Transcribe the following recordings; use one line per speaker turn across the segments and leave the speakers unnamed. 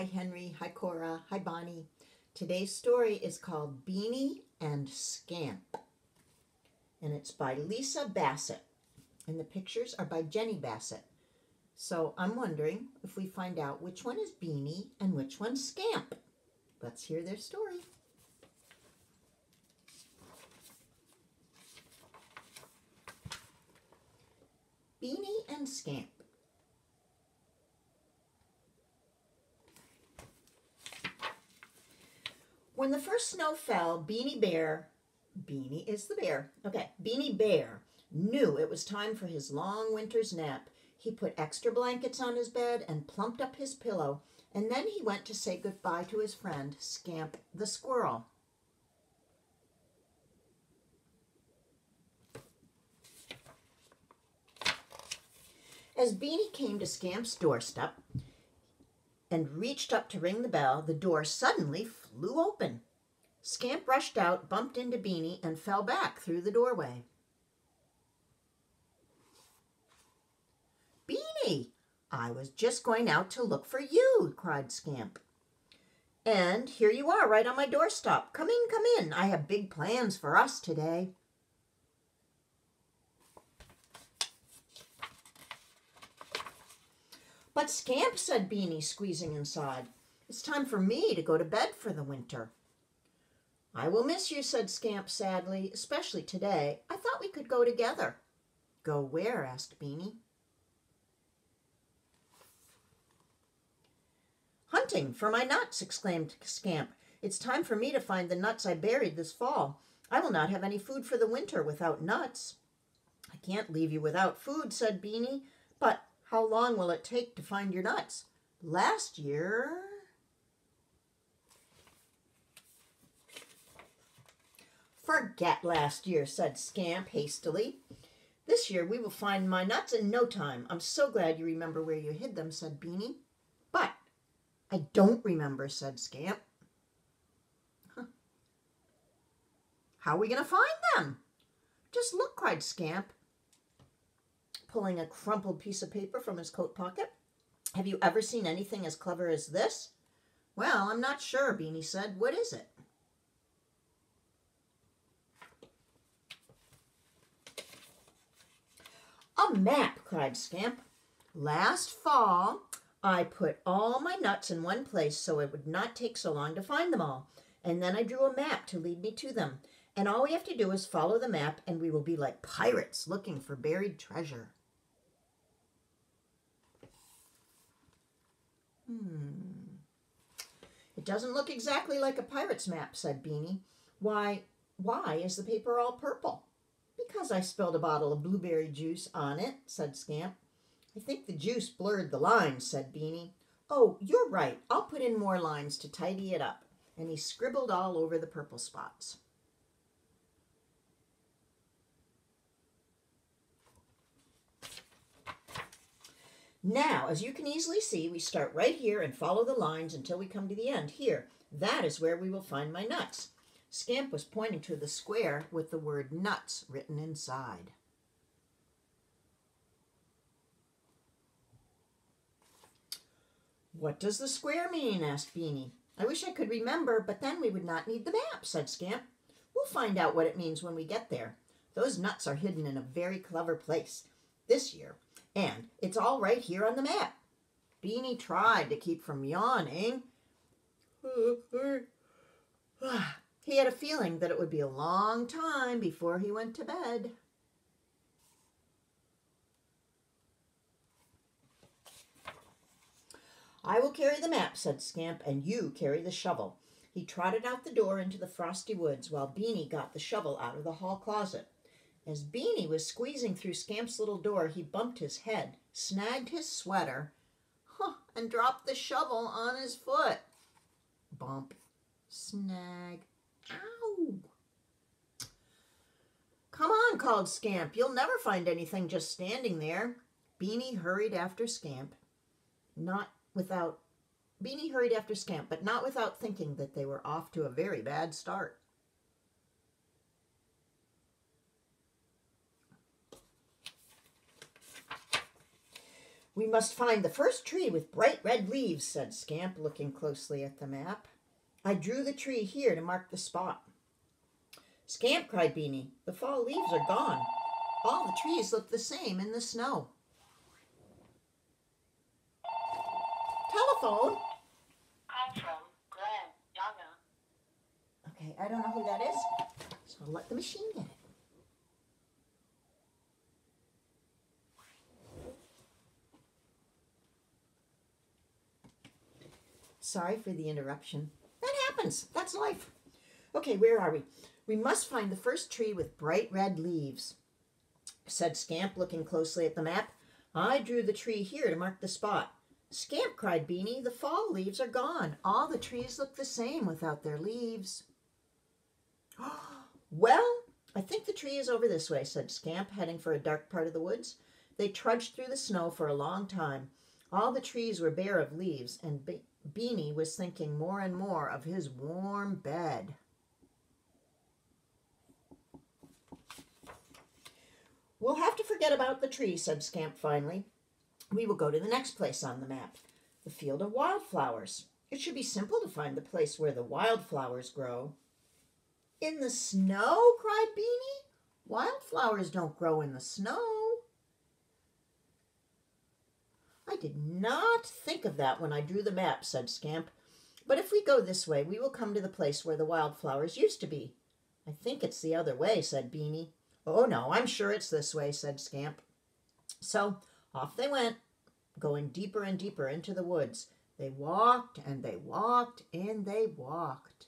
Hi Henry, hi Cora, hi Bonnie. Today's story is called Beany and Scamp, and it's by Lisa Bassett, and the pictures are by Jenny Bassett. So I'm wondering if we find out which one is Beany and which one's Scamp. Let's hear their story. Beany and Scamp. When the first snow fell, Beany is the bear, Beany Bear knew it was time for his long winter's nap. He put extra blankets on his bed and plumped up his pillow, and then he went to say goodbye to his friend, Scamp the squirrel. As Beany came to Scamp's doorstep and reached up to ring the bell, the door suddenly flew open. Scamp rushed out, bumped into Beany, and fell back through the doorway. Beany, I was just going out to look for you, cried Scamp. And here you are, right on my doorstep. Come in, come in. I have big plans for us today. But Scamp, said Beany, squeezing inside, it's time for me to go to bed for the winter. I will miss you, said Scamp sadly, especially today. I thought we could go together. Go where? Asked Beany. Hunting for my nuts, exclaimed Scamp. It's time for me to find the nuts I buried this fall. I will not have any food for the winter without nuts. I can't leave you without food, said Beany, but how long will it take to find your nuts? Last year... Forget last year, said Scamp hastily. This year we will find my nuts in no time. I'm so glad you remember where you hid them, said Beany. But I don't remember, said Scamp. How are we going to find them? Just look, cried Scamp, pulling a crumpled piece of paper from his coat pocket. Have you ever seen anything as clever as this? Well, I'm not sure, Beany said. What is it? A map, cried Scamp. Last fall, I put all my nuts in one place so it would not take so long to find them all. And then I drew a map to lead me to them. And all we have to do is follow the map, and we will be like pirates looking for buried treasure. It doesn't look exactly like a pirate's map, said Beany. Why is the paper all purple? Because I spilled a bottle of blueberry juice on it, said Scamp. I think the juice blurred the lines, said Beany. Oh, you're right. I'll put in more lines to tidy it up. And he scribbled all over the purple spots. Now, as you can easily see, we start right here and follow the lines until we come to the end. Here, that is where we will find my nuts. Scamp was pointing to the square with the word nuts written inside. What does the square mean? Asked Beany. I wish I could remember, but then we would not need the map, said Scamp. We'll find out what it means when we get there. Those nuts are hidden in a very clever place this year, and it's all right here on the map. Beany tried to keep from yawning. He had a feeling that it would be a long time before he went to bed. I will carry the map, said Scamp, and you carry the shovel. He trotted out the door into the frosty woods while Beany got the shovel out of the hall closet. As Beany was squeezing through Scamp's little door, he bumped his head, snagged his sweater, and dropped the shovel on his foot. Bump, snag, ow! Come on, called Scamp. You'll never find anything just standing there. Beany hurried after Scamp, but not without thinking that they were off to a very bad start. We must find the first tree with bright red leaves, said Scamp, looking closely at the map. I drew the tree here to mark the spot. Scamp, cried Beany, the fall leaves are gone. All the trees look the same in the snow. Telephone?
Call from Glenn Yaga.
Okay, I don't know who that is, so I'll let the machine get it. Sorry for the interruption. That happens. That's life. Okay, where are we? We must find the first tree with bright red leaves, said Scamp, looking closely at the map. I drew the tree here to mark the spot. Scamp, cried Beany, the fall leaves are gone. All the trees look the same without their leaves. Well, I think the tree is over this way, said Scamp, heading for a dark part of the woods. They trudged through the snow for a long time. All the trees were bare of leaves, and Beany was thinking more and more of his warm bed. We'll have to forget about the tree, said Scamp finally. We will go to the next place on the map, the field of wildflowers. It should be simple to find the place where the wildflowers grow. In the snow, cried Beany. Wildflowers don't grow in the snow. I did not think of that when I drew the map, said Scamp. But if we go this way, we will come to the place where the wildflowers used to be. I think it's the other way, said Beany. Oh, no, I'm sure it's this way, said Scamp. So off they went, going deeper and deeper into the woods. They walked and they walked and they walked.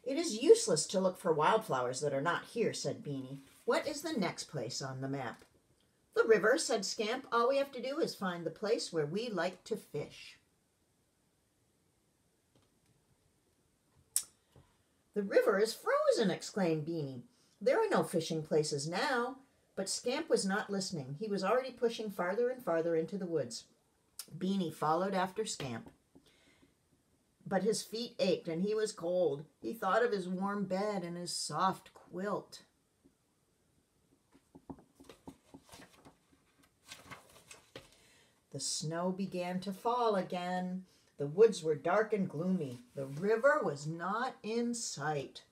It is useless to look for wildflowers that are not here, said Beany. What is the next place on the map? The river, said Scamp. All we have to do is find the place where we like to fish. The river is frozen, exclaimed Beany. There are no fishing places now. But Scamp was not listening. He was already pushing farther and farther into the woods. Beany followed after Scamp. But his feet ached and he was cold. He thought of his warm bed and his soft quilt. The snow began to fall again. The woods were dark and gloomy. The river was not in sight.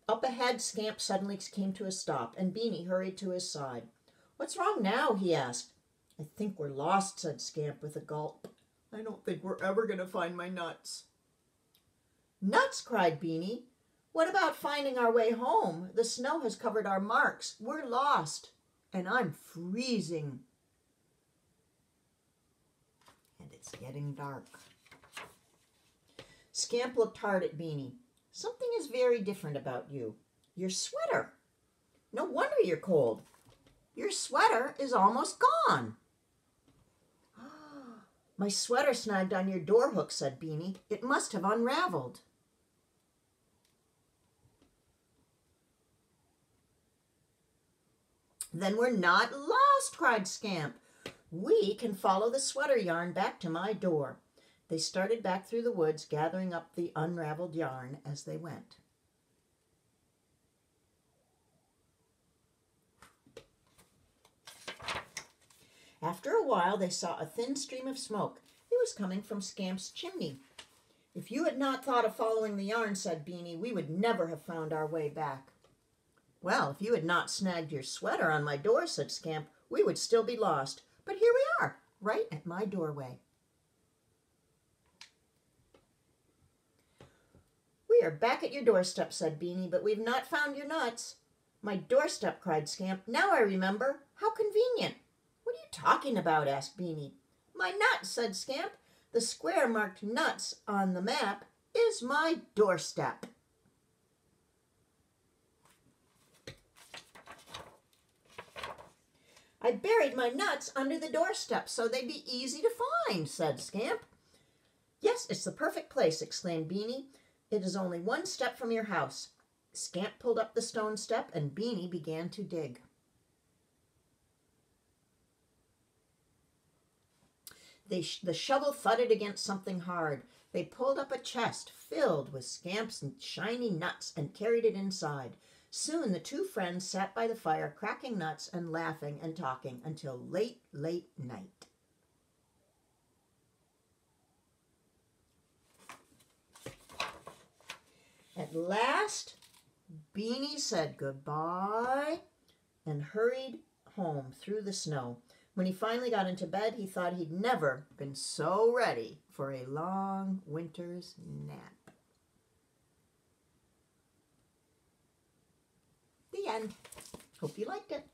Up ahead, Scamp suddenly came to a stop, and Beany hurried to his side. What's wrong now? He asked. I think we're lost, said Scamp with a gulp. I don't think we're ever going to find my nuts. Nuts, cried Beany. What about finding our way home? The snow has covered our marks. We're lost, and I'm freezing. And it's getting dark. Scamp looked hard at Beany. Something is very different about you. Your sweater. No wonder you're cold. Your sweater is almost gone. My sweater snagged on your door hook, said Beany. It must have unraveled. Then we're not lost, cried Scamp. We can follow the sweater yarn back to my door. They started back through the woods, gathering up the unraveled yarn as they went. After a while, they saw a thin stream of smoke. It was coming from Scamp's chimney. If you had not thought of following the yarn, said Beany, we would never have found our way back. Well, if you had not snagged your sweater on my door, said Scamp, we would still be lost. But here we are, right at my doorway. We are back at your doorstep, said Beany, but we've not found your nuts. My doorstep, cried Scamp. Now I remember. How convenient. What are you talking about? Asked Beany. My nuts, said Scamp. The square marked nuts on the map is my doorstep. I buried my nuts under the doorstep so they'd be easy to find, said Scamp. Yes, it's the perfect place, exclaimed Beany. It is only one step from your house. Scamp pulled up the stone step and Beany began to dig. The shovel thudded against something hard. They pulled up a chest filled with Scamp's shiny nuts and carried it inside. Soon the two friends sat by the fire, cracking nuts and laughing and talking until late, late night. At last, Beany said goodbye and hurried home through the snow. When he finally got into bed, he thought he'd never been so ready for a long winter's nap. The end. Hope you liked it.